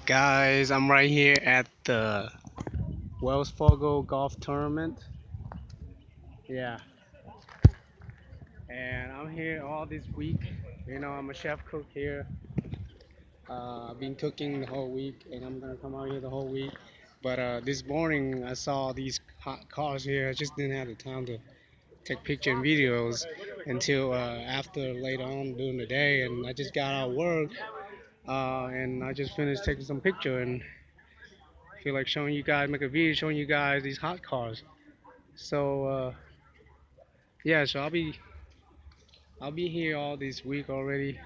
Guys, I'm right here at the Wells Fargo golf tournament. Yeah, and I'm here all this week. I'm a chef cook here. I've been cooking the whole week, and I'm gonna come out here the whole week. But this morning I saw these hot cars here. I just didn't have the time to take picture and videos until after later on during the day, and I just got out of work and I just finished taking some picture and feel like showing you guys, make a video showing you guys these hot cars. So yeah, so I'll be here all this week already.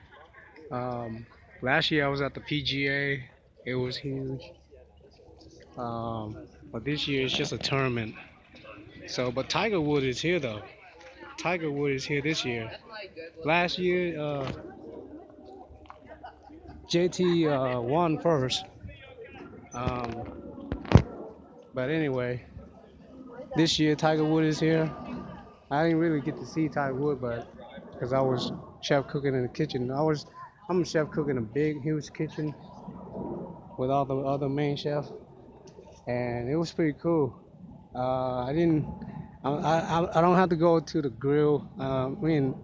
Um, Last year I was at the PGA. It was huge. But this year it's just a tournament. So, but Tiger Woods is here though. Tiger Woods is here this year. Last year, JT won first. Um, but anyway, this year Tiger Woods is here. I didn't really get to see Tiger Woods, but because I was chef cooking in the kitchen. I'm a chef cooking in a big, huge kitchen with all the other main chefs, and it was pretty cool. I didn't. I don't have to go to the grill.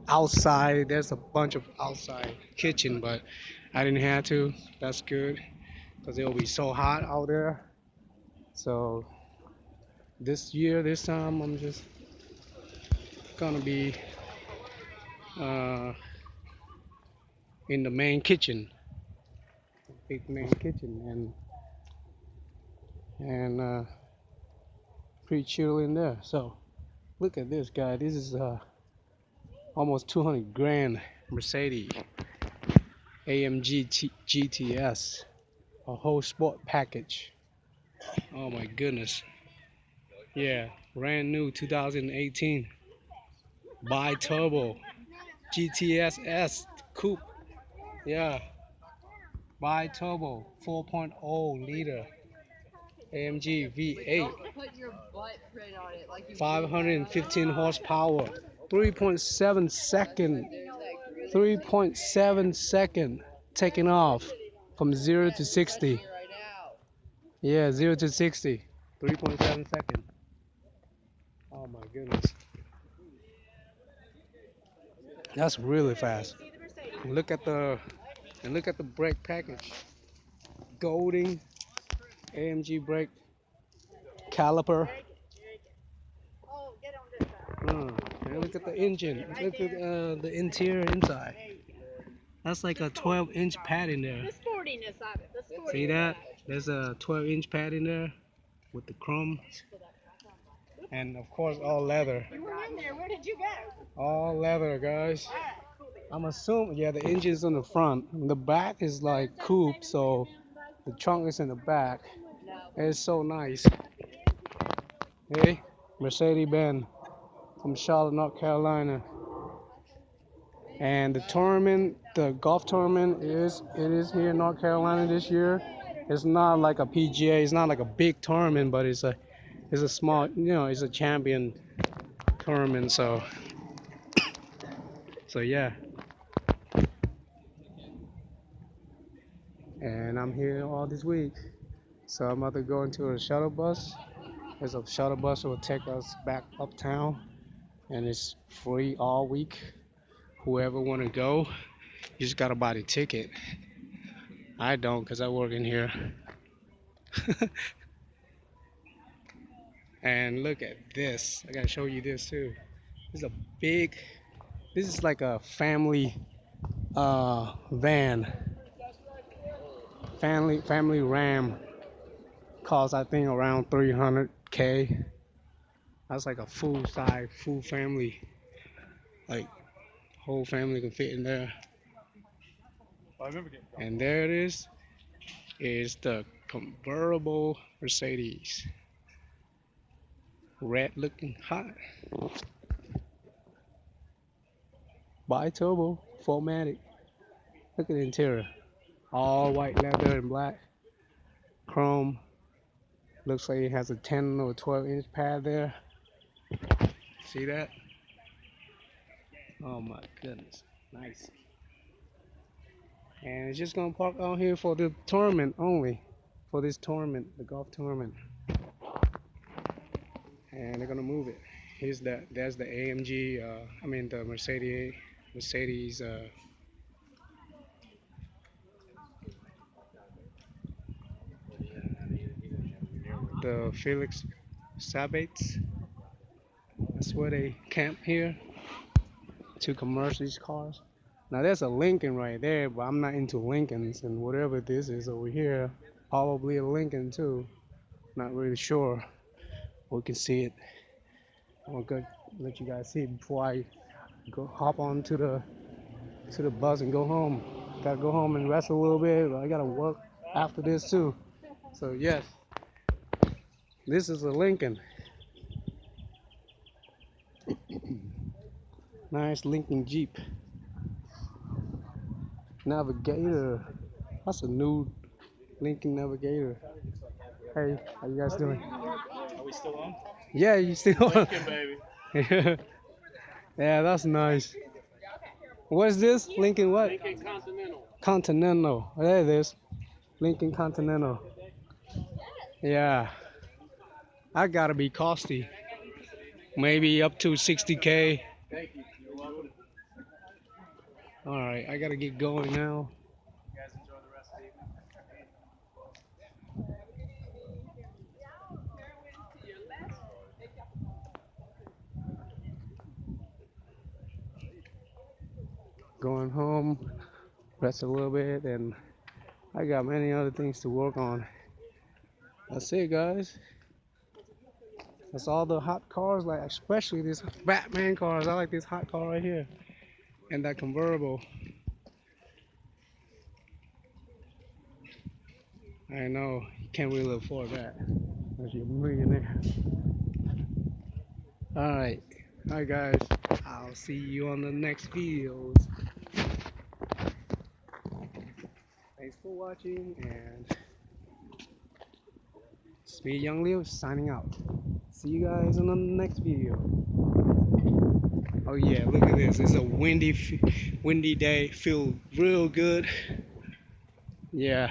Outside. There's a bunch of outside kitchen, but I didn't have to. That's good because it'll be so hot out there. So this year, this time, I'm just gonna be uh, in the main kitchen, big main kitchen, and pretty chill in there. So look at this guy. This is almost 200 grand Mercedes AMG GTS, a whole sport package. Oh my goodness. Yeah, brand new 2018 bi-turbo GTS S coupe. Yeah, bi-turbo 4.0 liter AMG V8, 515 horsepower, 3.7 second, 3.7 second taking off from 0 to 60. Yeah, 0 to 60, 3.7 seconds. Oh my goodness, that's really fast. Look at the look at the brake package. Golding AMG brake caliper. And look at the engine. Look at the interior inside. That's like a 12-inch pad in there. See that? There's a 12-inch pad in there with the chrome, and of course all leather. All leather, guys. I'm assuming, yeah, the engine's on the front. The back is like coupe, so the trunk is in the back. It's so nice. Hey, Mercedes-Benz from Charlotte, North Carolina. And the tournament, the golf tournament it is here in North Carolina this year. It's not like a PGA, it's not like a big tournament, but it's a small, it's a champion tournament. So yeah. And I'm here all this week. So I'm about to go into a shuttle bus. There's a shuttle bus that will take us back uptown, and it's free all week. Whoever want to go, you just gotta buy the ticket. I don't, cause I work in here. And look at this. I gotta show you this too. This is a big. This is like a family van. Family Ram. Costs I think around 300K. That's like a full size, full family. Like whole family can fit in there. And there it is the convertible Mercedes. Red looking hot. Bi-turbo, 4matic. Look at the interior. All white leather and black. Chrome. Looks like it has a 10 or 12-inch pad there. See that? Oh my goodness. Nice. And it's just gonna park out here for the tournament only. For this tournament, the golf tournament. And they're gonna move it. There's the AMG, I mean the Mercedes, the Felix Sabates. That's where they camp here to commerce these cars. Now there's a Lincoln right there, but I'm not into Lincolns, and whatever this is over here, probably a Lincoln too. Not really sure. We can see it. I'm gonna let you guys see it before I go hop on to the bus and go home. Gotta go home and rest a little bit, but I gotta work after this too. So yes, this is a Lincoln. Nice Lincoln Jeep. Navigator. That's a new Lincoln Navigator. Hey, how you guys doing? Are we still on? Yeah, you still on? Lincoln, baby. Yeah, that's nice. What's this? Lincoln what? Lincoln Continental. Continental. There it is. Lincoln Continental. Yeah, I gotta be costly. Maybe up to 60K. Thank you. You're welcome. All right, I gotta get going now. You guys enjoy the rest of the evening. Going home, rest a little bit, and I got many other things to work on. That's it, guys. That's all the hot cars, like especially these Batman cars. I like this hot car right here, and that convertible. I know you can't really afford that unless you're a millionaire. All right, guys. I'll see you on the next videos. Thanks for watching, and it's me, Young Leo, signing out. See you guys on the next video. Oh yeah, look at this. It's a windy day. Feel real good. Yeah,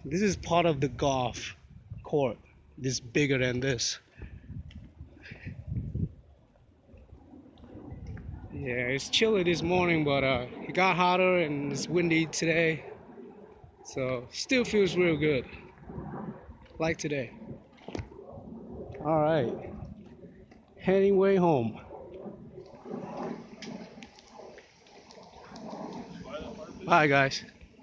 this is part of the golf court. This bigger than this. Yeah, it's chilly this morning, but it got hotter and it's windy today. So still feels real good, like today. All right, heading way home. Bye, guys.